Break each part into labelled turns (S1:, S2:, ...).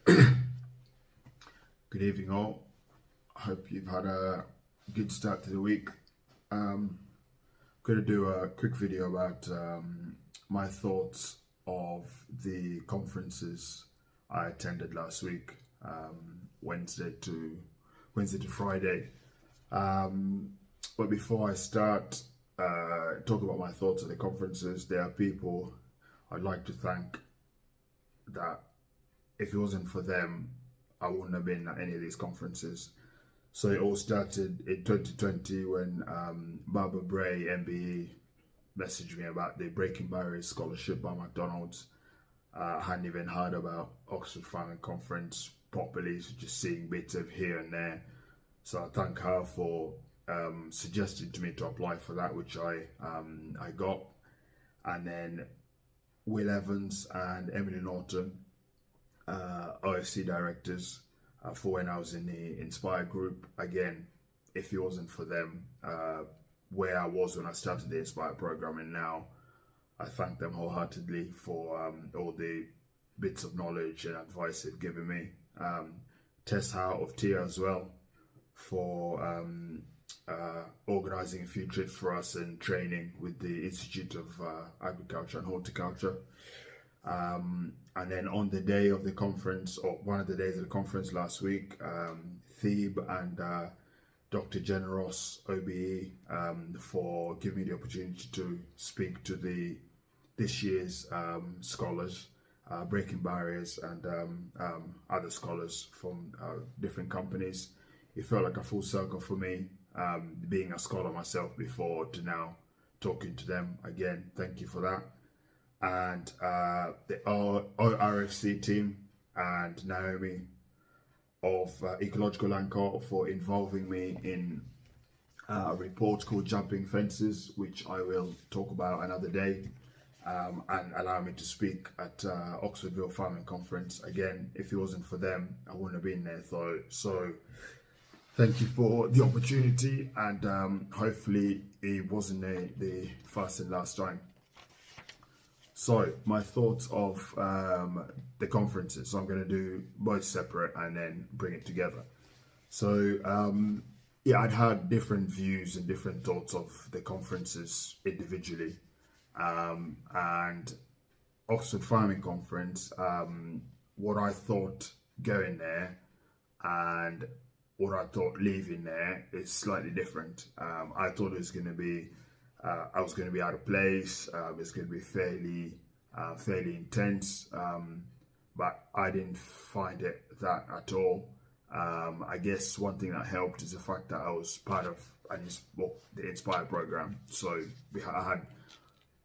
S1: Good evening, all. I hope you've had a good start to the week. Going to do a quick video about my thoughts of the conferences I attended last week, Wednesday to Friday. But before I start talk about my thoughts of the conferences, there are people I'd like to thank that if it wasn't for them, I wouldn't have been at any of these conferences. So it all started in 2020 when Barbara Bray, MBE, messaged me about the Breaking Barriers Scholarship by McDonald's. I hadn't even heard about Oxford Farming Conference properly, so just seeing bits of here and there. So I thank her for suggesting to me to apply for that, which I got. And then Will Evans and Emily Norton, OFC directors, for when I was in the Inspire group. Again, if it wasn't for them, where I was when I started the Inspire program and now, I thank them wholeheartedly for all the bits of knowledge and advice they've given me. Tess Howe of TIA as well for organizing a few trips for us and training with the Institute of Agriculture and Horticulture. And then on the day of the conference, or one of the days of the conference last week, Thebe and Dr. Jen Ross, OBE, for giving me the opportunity to speak to this year's scholars, Breaking Barriers and other scholars from different companies. It felt like a full circle for me, being a scholar myself before to now talking to them again. Thank you for that. And the ORFC team and Naomi of Ecological Anchor for involving me in a report called Jumping Fences, which I will talk about another day, and allow me to speak at Oxfordville Farming Conference. Again, if it wasn't for them, I wouldn't have been there. So thank you for the opportunity, and hopefully it wasn't the first and last time. So my thoughts of the conferences. So I'm going to do both separate and then bring it together. So yeah, I'd had different views and different thoughts of the conferences individually, and Oxford Farming Conference. What I thought going there and what I thought leaving there is slightly different. I thought it was going to be I was going to be out of place. It's going to be fairly intense, but I didn't find it that at all. I guess one thing that helped is the fact that I was part of the Inspire program. So I had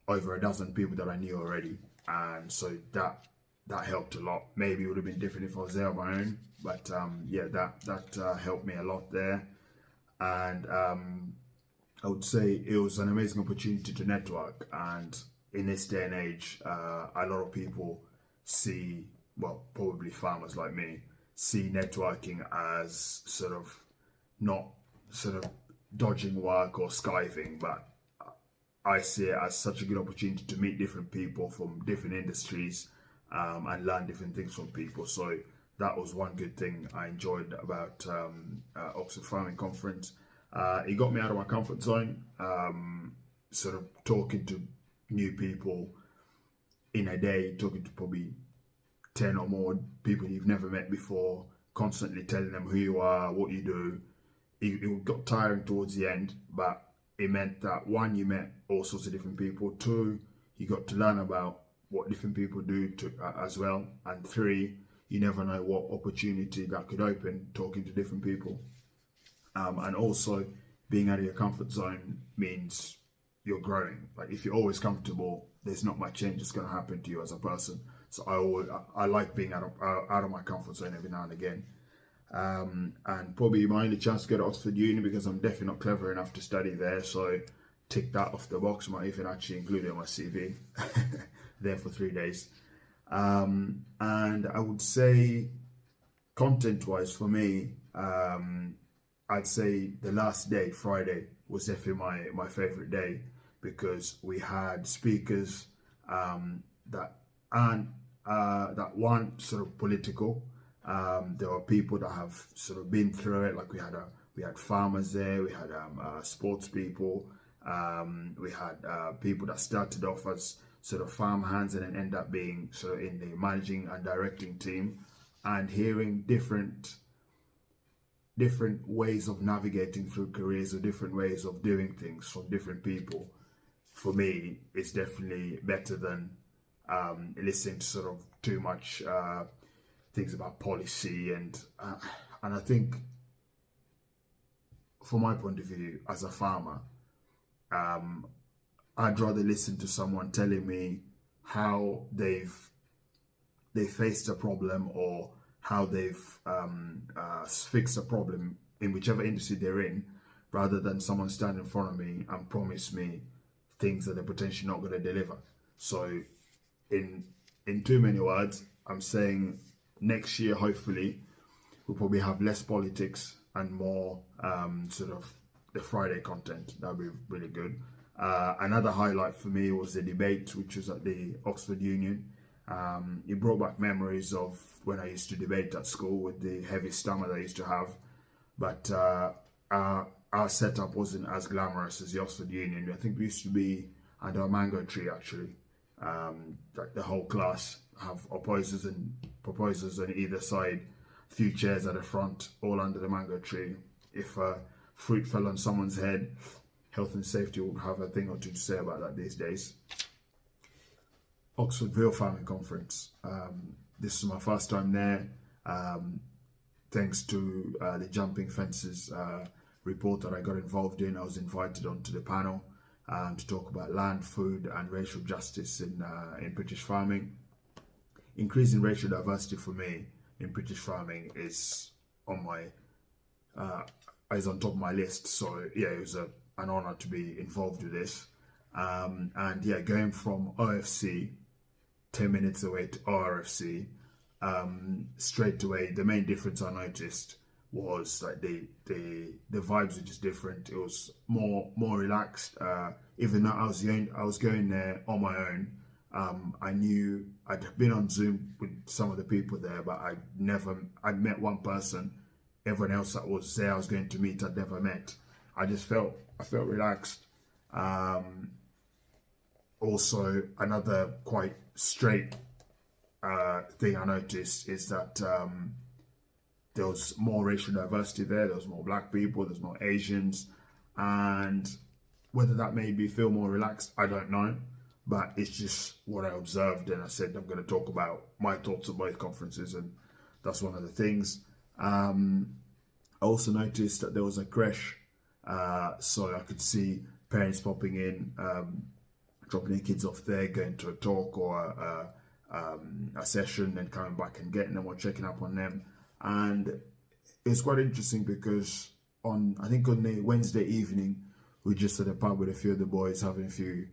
S1: over a dozen people that I knew already, and so that helped a lot. Maybe it would have been different if I was there on my own, but yeah, that helped me a lot there. And I would say it was an amazing opportunity to network, and in this day and age, a lot of people see, well, probably farmers like me, see networking as sort of not sort of dodging work or skiving, but I see it as such a good opportunity to meet different people from different industries and learn different things from people. So that was one good thing I enjoyed about Oxford Farming Conference. It got me out of my comfort zone, sort of talking to new people in a day, talking to probably 10 or more people you've never met before, constantly telling them who you are, what you do. It got tiring towards the end, but it meant that one, you met all sorts of different people. Two, you got to learn about what different people do as well. And three, you never know what opportunity that could open talking to different people. And also, being out of your comfort zone means you're growing. Like if you're always comfortable, there's not much change that's going to happen to you as a person. So I like being out of my comfort zone every now and again. And probably my only chance to go to Oxford Uni, because I'm definitely not clever enough to study there. So tick that off the box. Might even actually include it on my CV. There for 3 days. And I would say, content-wise for me, I'd say the last day, Friday, was definitely my favorite day, because we had speakers that weren't sort of political, There were people that have sort of been through it. Like we had farmers there, we had sports people, we had people that started off as sort of farm hands and then end up being sort of in the managing and directing team, and hearing different ways of navigating through careers or different ways of doing things from different people, for me, it's definitely better than listening to sort of too much things about policy and I think, from my point of view as a farmer, I'd rather listen to someone telling me how they faced a problem or how they've fixed a problem in whichever industry they're in, rather than someone stand in front of me and promise me things that they're potentially not going to deliver. So in too many words, I'm saying next year, hopefully, we'll probably have less politics and more sort of the Friday content. That'd be really good. Another highlight for me was the debate, which was at the Oxford Union. It brought back memories of when I used to debate at school with the heavy stomach I used to have. But our setup wasn't as glamorous as the Oxford Union. I think we used to be under a mango tree, actually. Like the whole class have opposers and proposers on either side, a few chairs at the front, all under the mango tree. If fruit fell on someone's head, health and safety would have a thing or two to say about that these days. Oxford Real Farming Conference. This is my first time there. Thanks to the Jumping Fences report that I got involved in, I was invited onto the panel to talk about land, food and racial justice in British farming. Increasing racial diversity for me in British farming is on top of my list. So yeah, it was an honor to be involved with this. And yeah, going from OFC 10 minutes away to RFC, straight away, the main difference I noticed was like the vibes were just different. It was more relaxed. Even though I was going there on my own, I knew I'd been on Zoom with some of the people there, but I'd met one person. Everyone else that was there I was going to meet I'd never met. I felt relaxed. Also, another quite straight thing I noticed is that there was more racial diversity there. There was more black people, there's more Asians, and whether that made me feel more relaxed, I don't know, but it's just what I observed, and I said I'm going to talk about my thoughts on both conferences, and that's one of the things. I also noticed that there was a creche, so I could see parents popping in, dropping their kids off there, going to a talk or a session, and coming back and getting them or checking up on them. And it's quite interesting because I think on the Wednesday evening, we just at a pub with a few of the boys having a few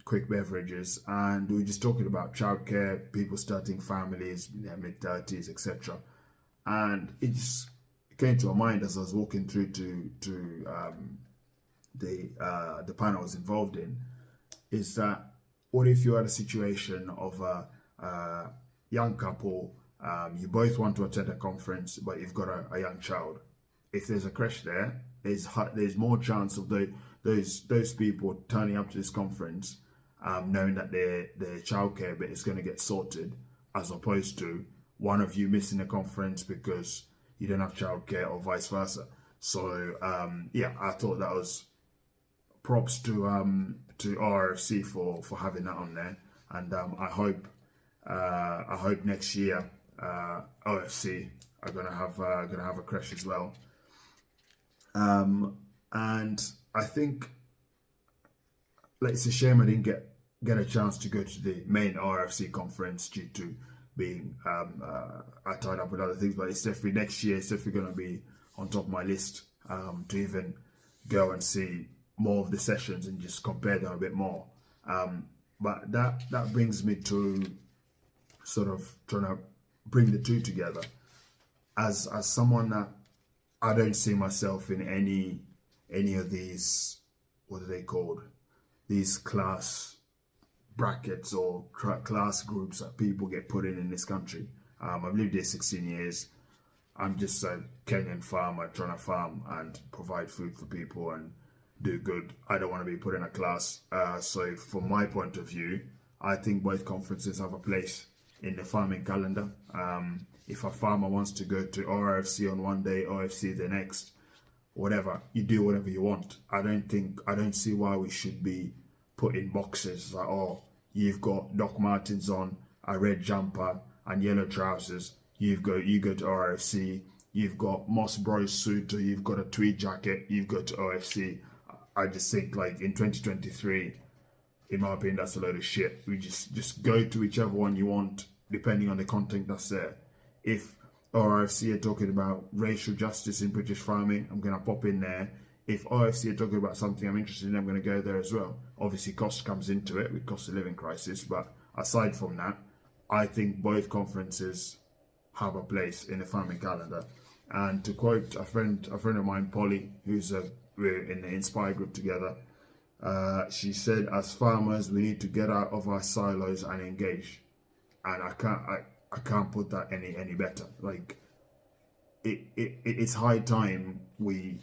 S1: quick beverages, and we were just talking about childcare, people starting families in their mid-30s, etc. And it just came to my mind as I was walking through to the panel I was involved in, is that what if you had a situation of a young couple, you both want to attend a conference, but you've got a young child. If there's a creche there, there's more chance of those people turning up to this conference, knowing that their childcare bit is going to get sorted, as opposed to one of you missing a conference because you don't have childcare or vice versa. So yeah, I thought that was props to RFC for having that on there, and I hope next year OFC are gonna have a creche as well. And I think, like, it's a shame I didn't get a chance to go to the main RFC conference due to being I tied up with other things, but it's definitely next year. It's definitely going to be on top of my list to even go and see more of the sessions and just compare them a bit more. But that brings me to sort of trying to bring the two together. As someone that I don't see myself in any of these, what are they called? These class brackets or class groups that people get put in this country. I've lived here 16 years. I'm just a Kenyan farmer trying to farm and provide food for people and do good. I don't want to be put in a class. So from my point of view, I think both conferences have a place in the farming calendar. If a farmer wants to go to RFC on one day, OFC the next, whatever, you do whatever you want. I don't see why we should be put in boxes like, oh, you've got Doc Martens on, a red jumper and yellow trousers. You go to RFC. You've got Moss Bros suit, or you've got a tweed jacket. You go to OFC. I just think, like, in 2023, in my opinion, that's a load of shit. We just go to whichever one you want, depending on the content that's there. If RFC are talking about racial justice in British farming, I'm going to pop in there. If RFC are talking about something I'm interested in, I'm going to go there as well. Obviously, cost comes into it with cost of living crisis, but aside from that, I think both conferences have a place in the farming calendar. And to quote a friend of mine, Polly, we're in the Inspire group together, she said, as farmers, we need to get out of our silos and engage. And I can't put that any better. Like, it's high time we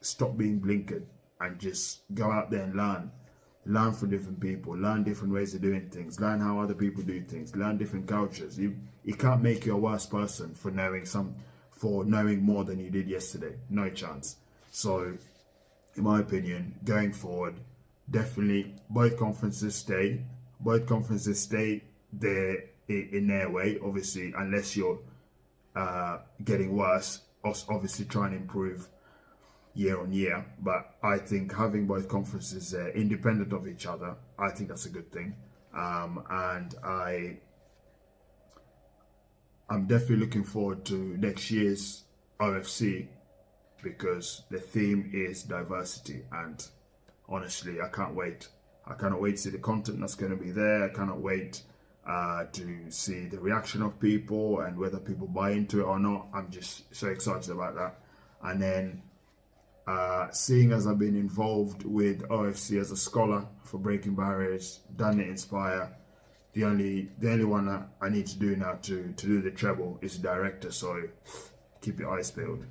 S1: stop being blinkered and just go out there and learn from different people, learn different ways of doing things, learn how other people do things, learn different cultures. You can't make you a worse person for knowing more than you did yesterday. No chance. So, in my opinion, going forward, definitely both conferences stay. Both conferences stay there in their way, obviously, unless you're getting worse. Obviously, try and improve year on year. But I think having both conferences there, independent of each other, I think that's a good thing. And I'm definitely looking forward to next year's OFC, because the theme is diversity, and honestly, I can't wait. I cannot wait to see the content that's going to be there. I cannot wait to see the reaction of people and whether people buy into it or not. I'm just so excited about that. And then seeing as I've been involved with OFC as a scholar for Breaking Barriers, done it Inspire, the only one that I need to do now to do the treble is the director, so keep your eyes peeled.